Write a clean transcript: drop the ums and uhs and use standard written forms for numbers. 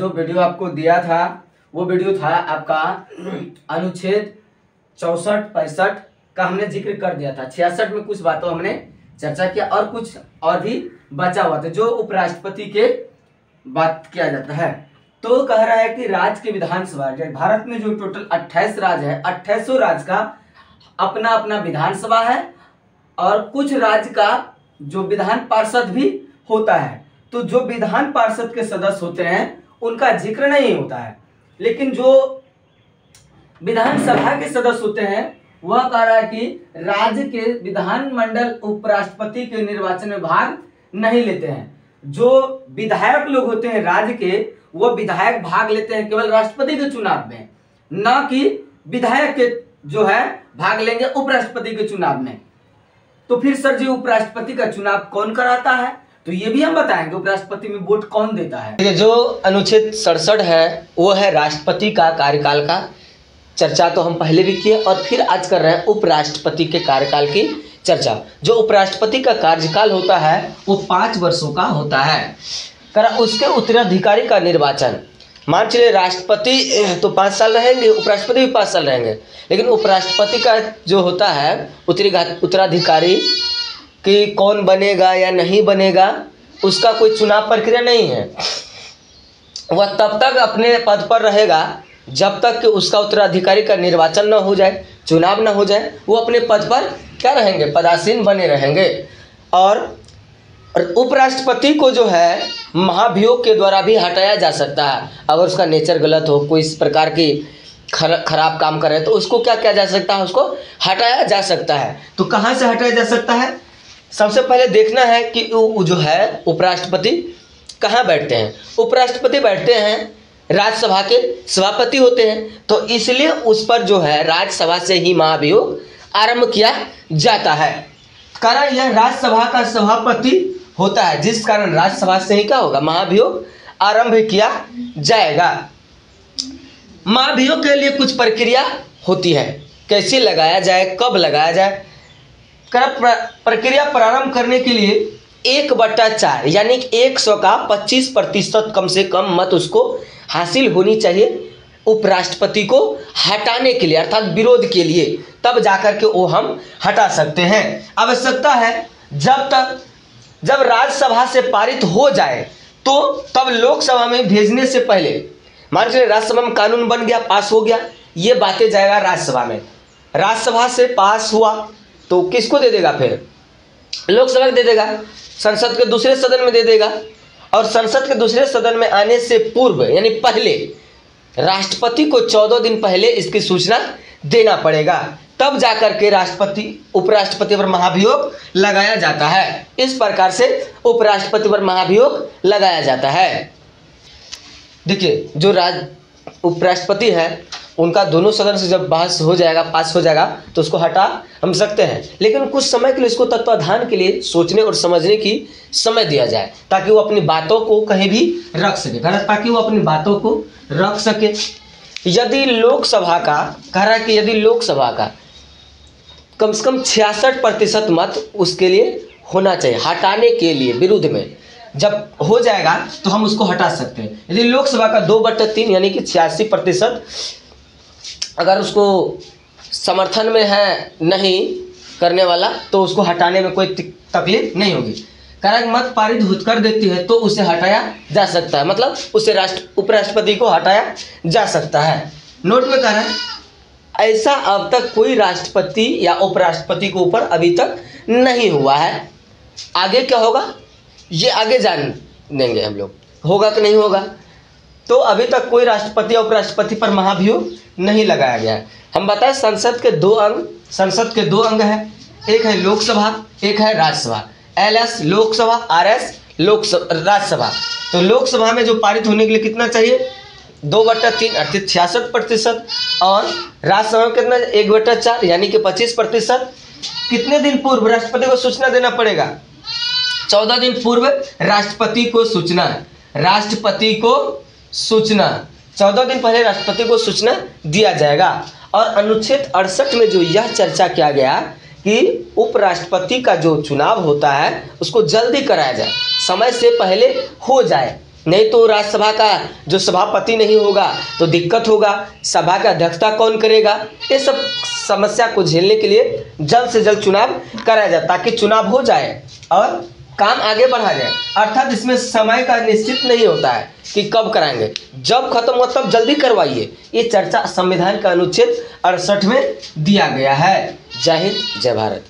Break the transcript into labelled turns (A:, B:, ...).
A: जो वीडियो आपको दिया था वो वीडियो था आपका अनुच्छेद 64-65 का हमने जिक्र कर दिया था। 66 में कुछ बातों हमने चर्चा किया और कुछ और भी बचा हुआ था जो उपराष्ट्रपति के बात किया जाता है। तो कह रहा है कि राज्य के विधानसभा, भारत में जो टोटल 28 राज्य है, 28 राज्य का अपना अपना विधानसभा है और कुछ राज्य का जो विधान पार्षद भी होता है। तो जो विधान पार्षद के सदस्य होते हैं उनका जिक्र नहीं होता है, लेकिन जो विधानसभा के सदस्य होते हैं वह कह रहा है कि राज्य के विधानमंडल उपराष्ट्रपति के निर्वाचन में भाग नहीं लेते हैं। जो विधायक लोग होते हैं राज्य के, वो विधायक भाग लेते हैं केवल राष्ट्रपति के चुनाव में, न कि विधायक के जो है भाग लेंगे उपराष्ट्रपति के चुनाव में। तो फिर सर जी उपराष्ट्रपति का चुनाव कौन कराता है, तो ये भी हम बताएंगे उपराष्ट्रपति में वोट कौन देता है।
B: जो अनुच्छेद 67 है वो है राष्ट्रपति का कार्यकाल का चर्चा, तो हम पहले भी किए और फिर आज कर रहे हैं उपराष्ट्रपति के कार्यकाल की चर्चा। जो उपराष्ट्रपति का कार्यकाल होता है वो 5 वर्षों का होता है। उसके उत्तराधिकारी का निर्वाचन, मान चलिए राष्ट्रपति तो 5 साल रहेंगे, उपराष्ट्रपति भी 5 साल रहेंगे, लेकिन उपराष्ट्रपति का जो होता है उत्तराधिकारी कि कौन बनेगा या नहीं बनेगा उसका कोई चुनाव प्रक्रिया नहीं है। वह तब तक अपने पद पर रहेगा जब तक कि उसका उत्तराधिकारी का निर्वाचन न हो जाए, चुनाव न हो जाए, वो अपने पद पर क्या रहेंगे, पदासीन बने रहेंगे। और उपराष्ट्रपति को जो है महाभियोग के द्वारा भी हटाया जा सकता है। अगर उसका नेचर गलत हो, कोई इस प्रकार की खराब काम करे तो उसको क्या किया जा सकता है, उसको हटाया जा सकता है। तो कहाँ से हटाया जा सकता है, सबसे पहले देखना है कि वो जो है उपराष्ट्रपति कहाँ बैठते हैं। उपराष्ट्रपति बैठते हैं राज्यसभा के सभापति होते हैं, तो इसलिए उस पर जो है राज्यसभा से ही महाभियोग आरंभ किया जाता है। कारण यह राज्यसभा का सभापति होता है, जिस कारण राज्यसभा से ही क्या होगा, महाभियोग आरंभ किया जाएगा। महाभियोग के लिए कुछ प्रक्रिया होती है, कैसे लगाया जाए, कब लगाया जाए। प्रक्रिया प्रारंभ करने के लिए 1/4 यानी 100 का 25% कम से कम मत उसको हासिल होनी चाहिए उपराष्ट्रपति को हटाने के लिए, अर्थात विरोध के लिए, तब जाकर के वो हम हटा सकते हैं। आवश्यकता है जब राज्यसभा से पारित हो जाए तो तब लोकसभा में भेजने से पहले, मान लीजिए राज्यसभा में कानून बन गया, पास हो गया, ये बातें जाएगा राज्यसभा में, राज्यसभा से पास हुआ तो किसको दे देगा, फिर लोकसभा को दे देगा, संसद के दूसरे सदन में दे देगा। और संसद के दूसरे सदन में आने से पूर्व यानी पहले राष्ट्रपति को 14 दिन पहले इसकी सूचना देना पड़ेगा, तब जाकर के उपराष्ट्रपति पर महाभियोग लगाया जाता है। इस प्रकार से उपराष्ट्रपति पर महाभियोग लगाया जाता है। देखिए जो उपराष्ट्रपति है उनका दोनों सदन से जब पास हो जाएगा तो उसको हटा हम सकते हैं, लेकिन कुछ समय के लिए इसको तत्वाधान के लिए सोचने और समझने की समय दिया जाए, ताकि वो अपनी बातों को कहीं भी रख सके, ताकि वो अपनी बातों को रख सके। यदि लोकसभा का कह रहा है कि यदि लोकसभा का कम से कम 66% मत उसके लिए होना चाहिए हटाने के लिए, विरुद्ध में जब हो जाएगा तो हम उसको हटा सकते हैं। यदि लोकसभा का 2/3 यानी कि 86% अगर उसको समर्थन में है नहीं करने वाला तो उसको हटाने में कोई तकलीफ नहीं होगी। कारण मत पारित कर देती है तो उसे हटाया जा सकता है, मतलब उसे उपराष्ट्रपति को हटाया जा सकता है। नोट में कह रहा है ऐसा अब तक कोई राष्ट्रपति या उपराष्ट्रपति के ऊपर अभी तक नहीं हुआ है। आगे क्या होगा ये आगे जान देंगे हम लोग, होगा कि नहीं होगा। तो अभी तक कोई राष्ट्रपति या उपराष्ट्रपति पर महाभियोग नहीं लगाया गया है। हम बताएं संसद के 2 अंग हैं, एक है लोकसभा, एक है राज्यसभा। LS Lok Sabha, RS Rajya Sabha. तो लोकसभा में जो पारित होने के लिए कितना चाहिए, 2/3 अर्थात 66%, और राज्यसभा में कितना 1/4 यानी कि 25%। कितने दिन पूर्व राष्ट्रपति को सूचना देना पड़ेगा, 14 दिन पूर्व राष्ट्रपति को सूचना 14 दिन पहले राष्ट्रपति को सूचना दिया जाएगा। और अनुच्छेद 68 में जो यह चर्चा किया गया कि उपराष्ट्रपति का जो चुनाव होता है उसको जल्दी कराया जाए, समय से पहले हो जाए, नहीं तो राज्यसभा का जो सभापति नहीं होगा तो दिक्कत होगा, सभा का अध्यक्षता कौन करेगा। ये सब समस्या को झेलने के लिए जल्द से जल्द चुनाव कराया जाए, ताकि चुनाव हो जाए और काम आगे बढ़ा जाए। अर्थात इसमें समय का निश्चित नहीं होता है कि कब कराएंगे, जब खत्म हो तब जल्दी करवाइए। ये चर्चा संविधान का अनुच्छेद 68 में दिया गया है। जय हिंद, जय भारत।